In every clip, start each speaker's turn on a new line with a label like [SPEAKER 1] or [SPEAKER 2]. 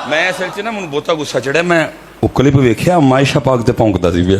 [SPEAKER 1] ਮੈਂ ਅਸਲ 'ਚ ਨਾ ਮੈਨੂੰ ਬਹੁਤਾ ਗੁੱਸਾ ਚੜਿਆ। ਮੈਂ ਉਹ ਕਲਿੱਪ ਵੇਖਿਆ, ਅੰਮਾ ਆਇਸ਼ਾ ਪਾਕ ਤੇ ਭੌਂਕਦਾ ਸੀ ਪਿਆ।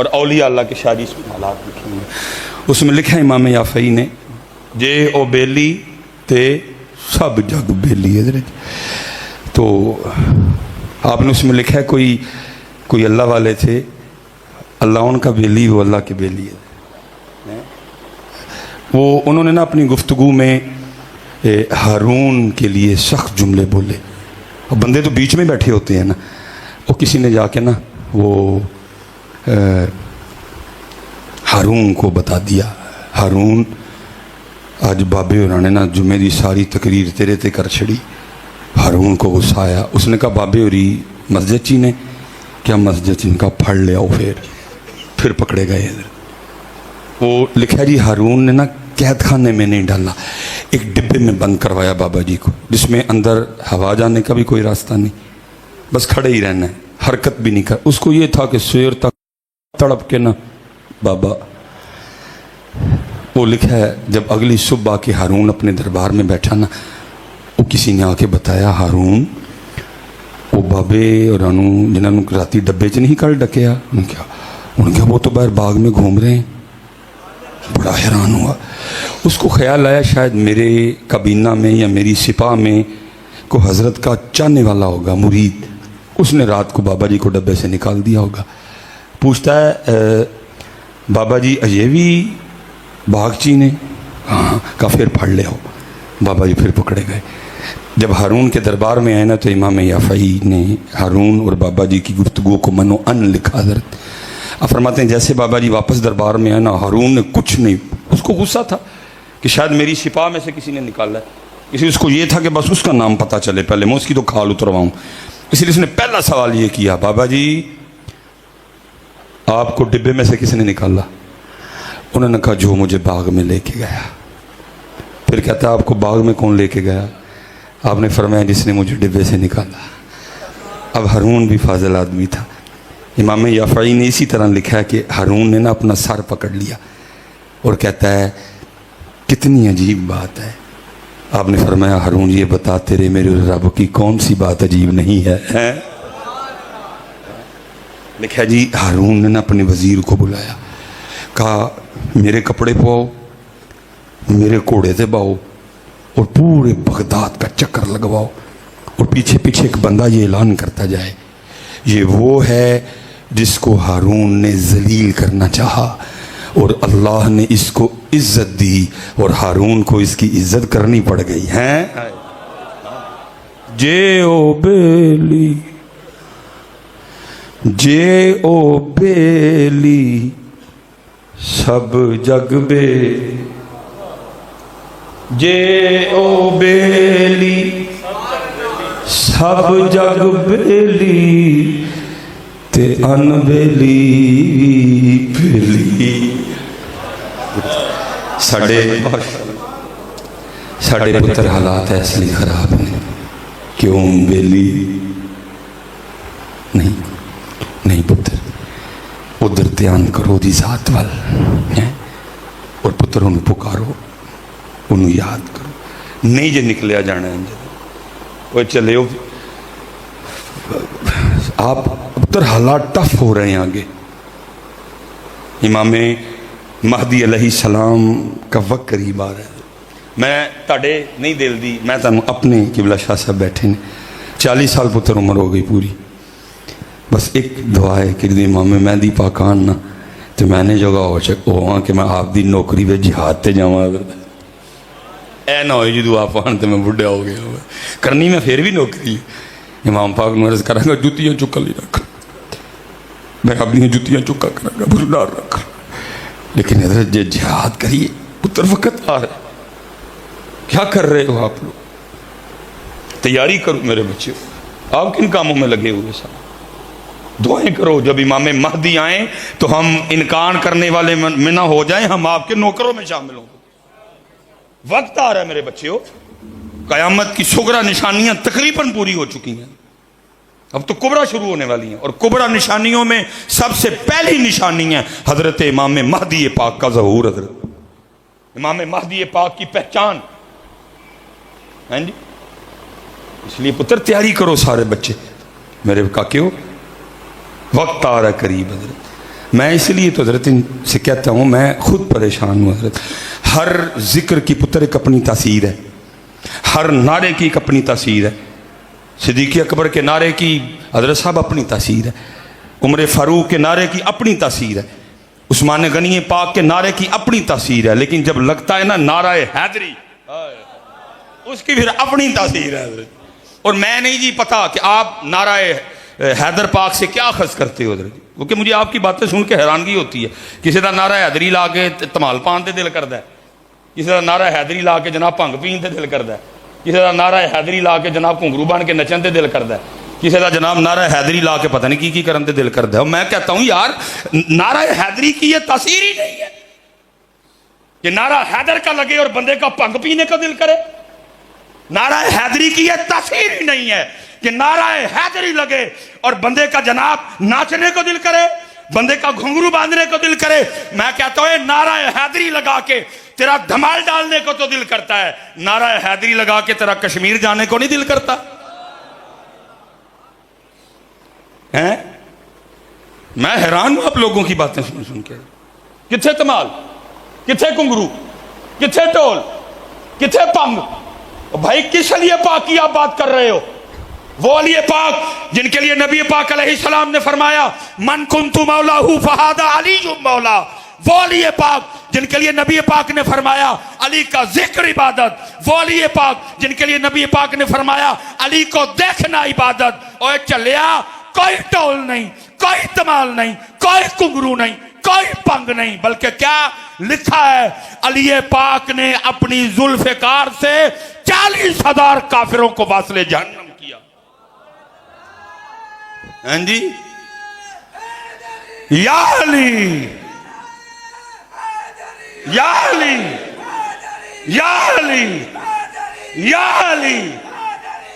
[SPEAKER 1] اور اولیاء اللہ کے شادی اس میں حالات لکھے ہوئے. اس میں لکھا امام یافعی نے جے او بیلی تے سب جگ بیلی ہے. تو آپ نے اس میں لکھا ہے کوئی اللہ والے تھے، اللہ ان کا بیلی، وہ اللہ کے بیلی ہے. وہ انہوں نے نا اپنی گفتگو میں ہارون کے لیے سخت جملے بولے، اور بندے تو بیچ میں بیٹھے ہوتے ہیں نا. وہ کسی نے جا کے نا وہ ہارون کو بتا دیا، ہارون آج بابے ہوراں نے نا جمعے دی ساری تقریر تیرے تے کر چھڑی. ہارون کو غصہ آیا، اس نے کہا بابے ہوری مسجد چی نے کیا، مسجد چی نے کہا پھڑ لے آؤ. پھر پکڑے گئے. وہ لکھا جی ہارون نے نا قید خانے میں نہیں ڈالا، ایک ڈبے میں بند کروایا بابا جی کو، جس میں اندر ہوا جانے کا بھی کوئی راستہ نہیں، بس کھڑے ہی رہنا ہے، حرکت بھی نہیں کر. اس کو یہ تھا کہ سویر تک تڑپ کے نا بابا. وہ لکھا ہے جب اگلی صبح آ کے ہارون اپنے دربار میں بیٹھا نا، وہ کسی نے آ کے بتایا ہارون وہ بابے اور انہوں جنہوں نے راتی ڈبے چ نہیں کر ڈکیا. انہوں نے کہا وہ تو باہر باغ میں گھوم رہے ہیں. بڑا حیران ہوا. اس کو خیال آیا شاید میرے کابینہ میں یا میری سپاہ میں کوئی حضرت کا چاہنے والا ہوگا مرید. اس نے رات کو بابا جی کو ڈبے سے نکال دیا ہوگا. پوچھتا ہے بابا جی یہ بھی باغ چی نے؟ ہاں. کہا پھر پھڑ لے ہو. بابا جی پھر پکڑے گئے. جب ہارون کے دربار میں آئے نا تو امام یافعی نے ہارون اور بابا جی کی گفتگو کو منو ان لکھا. حضرت آپ فرماتے ہیں جیسے بابا جی واپس دربار میں آئے نا، ہارون نے کچھ نہیں، اس کو غصہ تھا کہ شاید میری سپاہ میں سے کسی نے نکالا ہے، اس لیے اس کو یہ تھا کہ بس اس کا نام پتہ چلے، پہلے میں اس کی تو کھال اترواؤں. اس لیے اس نے پہلا سوال یہ کیا بابا جی آپ کو ڈبے میں سے کس نے نکالا؟ انہوں نے کہا جو مجھے باغ میں لے کے گیا. پھر کہتا ہے آپ کو باغ میں کون لے کے گیا؟ آپ نے فرمایا جس نے مجھے ڈبے سے نکالا. اب ہارون بھی فاضل آدمی تھا. امام یافعی نے اسی طرح لکھا ہے کہ ہارون نے نا اپنا سر پکڑ لیا اور کہتا ہے کتنی عجیب بات ہے. آپ نے فرمایا ہارون یہ بتا تیرے میرے رب کی کون سی بات عجیب نہیں ہے؟ لکھا جی ہارون نے نا اپنے وزیر کو بلایا، کہا میرے کپڑے پواؤ، میرے کوڑے سے باؤ اور پورے بغداد کا چکر لگواؤ، اور پیچھے پیچھے ایک بندہ یہ اعلان کرتا جائے یہ وہ ہے جس کو ہارون نے ذلیل کرنا چاہا اور اللہ نے اس کو عزت دی اور ہارون کو اس کی عزت کرنی پڑ گئی ہے. جے او بیلی جے او بیلی سب جگ بے، جے او بیلی سب جگ بیلی تے ان بیلی بیلی. ساڑھے پتر حالات ایسے لیے خراب ہیں کیوں بیلی نہیں پتر ادھر دھیان کرو دی ذات وال اور پتر انہوں پکارو، انہوں یاد کرو. نہیں جے نکلیا جانا ہے وہ چلے ہو آپ پتر حالات ٹف ہو رہے ہیں آگے. امام مہدی علیہ السلام کا وقت قریب آ رہا ہے. میں تاڑے نہیں دل دی، میں تانوں اپنے قبلہ شاہ صاحب بیٹھے نے 40 سال پتر عمر ہو گئی پوری. بس ایک دعا ہے کہ امام مہدی پاکان نا تو میں نے جگہ ہوا کہ میں آپ دی نوکری پہ جہاد تے جاواں. اے نہ ہوئے جدو آپ آن تے میں بڑھے ہو گیا ہوئے کرنی میں پھر بھی نوکری. امام پاک نے عرض کرا گا جتیاں چکا لی رکھ، میں اپنی جتیاں چکا کرا گا بھردار رکھ. لیکن حضرت جے جہاد کریے پتر وقت آ رہے، کیا کر رہے ہو آپ لوگ؟ تیاری کرو میرے بچے. آپ کن کاموں میں لگے ہوئے سارے؟ دعائیں کرو جب امام مہدی آئیں تو ہم انکار کرنے والے میں نہ ہو جائیں، ہم آپ کے نوکروں میں شامل ہوں. وقت آ رہا ہے میرے بچے ہو. قیامت کی صغرا نشانیاں تقریباً پوری ہو چکی ہیں، اب تو کبرا شروع ہونے والی ہیں. اور کبرا نشانیوں میں سب سے پہلی نشانی ہے حضرت امام مہدی پاک کا ظہور. حضرت امام مہدی پاک کی پہچان ہیں جی. اس لیے پتر تیاری کرو سارے بچے میرے کاکے ہو، وقت آ رہا ہے قریب. حضرت میں اس لیے تو حضرت سے کہتا ہوں، میں خود پریشان ہوں حضرت. ہر ذکر کی پتر ایک اپنی تاثیر ہے، ہر نعرے کی ایک اپنی تاثیر ہے. صدیق اکبر کے نعرے کی حضرت صاحب اپنی تاثیر ہے، عمر فاروق کے نعرے کی اپنی تاثیر ہے، عثمان غنی پاک کے نعرے کی اپنی تاثیر ہے. لیکن جب لگتا ہے نا نعرہ حیدری، اس کی پھر اپنی تاثیر ہے حضرت. اور میں نہیں جی پتا کہ آپ نعرہ حیدر پاک سے کیا اخذ کرتے ہو حضرت، کیونکہ مجھے آپ کی باتیں سن کے حیرانگی ہوتی ہے. کسی کا نعرہ حیدری لا کے تمال پان تے دل کردا ہے، کسی کا نعرہ حیدری لا کے جناب بھنگ پین تے دل کردا ہے، کسی کا نعرہ حیدری لا کے جناب گھنگرو بن کے نچن تے دل کردا ہے، کسی کا جناب نعرہ حیدری لا کے پتہ نہیں کی کرن تے دل کردا ہے. اور میں کہتا ہوں یار نعرہ حیدری کی یہ تاثیر ہی نہیں ہے کہ نعرہ حیدر کا لگے اور بندے کا بھنگ پینے کا دل کرے. نعرہ حیدری کی یہ تاثیر ہی نہیں ہے کہ نعرہ حیدری لگے اور بندے کا جناب ناچنے کو دل کرے، بندے کا گھنگرو باندھنے کو دل کرے. میں کہتا ہوں نعرہ حیدری لگا کے تیرا دھمال ڈالنے کو تو دل کرتا ہے، نعرہ حیدری لگا کے تیرا کشمیر جانے کو نہیں دل کرتا ہیں؟ میں حیران ہوں آپ لوگوں کی باتیں سن سن کے. کتھے تمال، کتھے گھنگرو، کتھے ٹول، کتھے پنگ؟ بھائی کس علی پاک کی آپ بات کر رہے ہو؟ وہ علی پاک جن کے لیے نبی پاک علیہ السلام نے فرمایا من کنت مولاہ فہذا علی مولا. وہ علی پاک جن کے لیے نبی پاک نے فرمایا علی کا ذکر عبادت. وہ علی پاک جن کے لیے نبی پاک نے فرمایا علی کو دیکھنا عبادت. اور چلیا کوئی ٹول نہیں، کوئی تمال نہیں، کوئی کنگرو نہیں، کوئی پنگ نہیں، بلکہ کیا لکھا ہے علی پاک نے اپنی ذوالفقار سے 40,000 کافروں کو واصل جہنم کیا. ہاں جی یا علی یا علی یا علی یا علی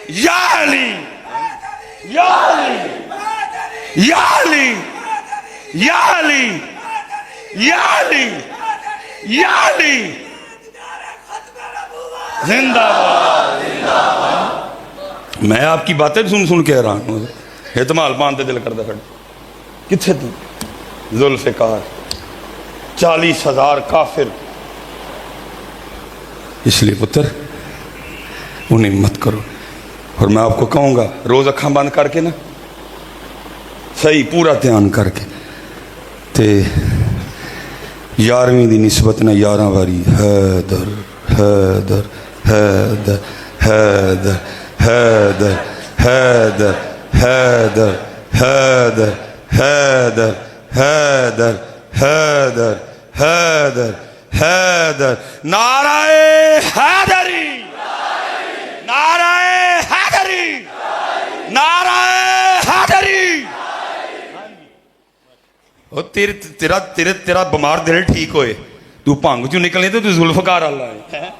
[SPEAKER 1] یا علی یا علی یا علی یا علی یا علی یا علی زندہ باد. میں آپ کی باتیں سن سن کے حیران ہوں. احتمال پانتے دل کردہ کھڑے کتھے تو ذوالفقار 40,000 کافر. اس لیے پتر انہیں مت کرو. اور میں آپ کو کہوں گا روز اکھاں بند کر کے نا صحیح پورا دھیان کر کے تے 11ویں دی نسبت نہ 11 واری حیدر حیدر حیدر حیدر حیدر حیدر حیدر حیدر حیدر حیدر حیدر حیدر حیدر. نعرہ حیدری، نعرہ حیدری، نعرہ حیدری. تیرا بیمار دل ٹھیک ہوئے تو بھنگ چوں نکلنے تو ذوالفقار اللہ ہے.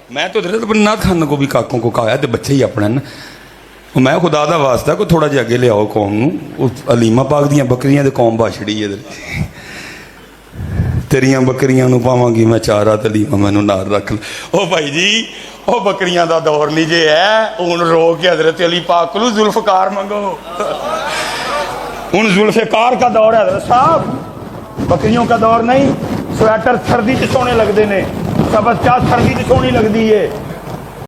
[SPEAKER 1] میں تو نعت خان کو بھی کاکوں کو کہا ہے بچے ہی اپنا نا. میں خدا دا واسطہ کو تھوڑا جہا اگے لے آؤ قوم نو. علیمہ پاک دیاں بکریاں دے قوم باشڑی ہے تیریاں بکریاں نو پاواں گی میں چارہ علیمہ میں نو نار رکھ لوں. او بھائی جی او بکریاں دا دور نہیں جے ہے ان رو کے حضرت علی پاک کو ذوالفقار منگو. ان ذوالفقار کا دور ہے حضرت صاحب، بکریوں کا دور نہیں. سویٹر سردی چ سونے لگتے ہیں، سبز چاہ سردی چ سونی لگتی ہے.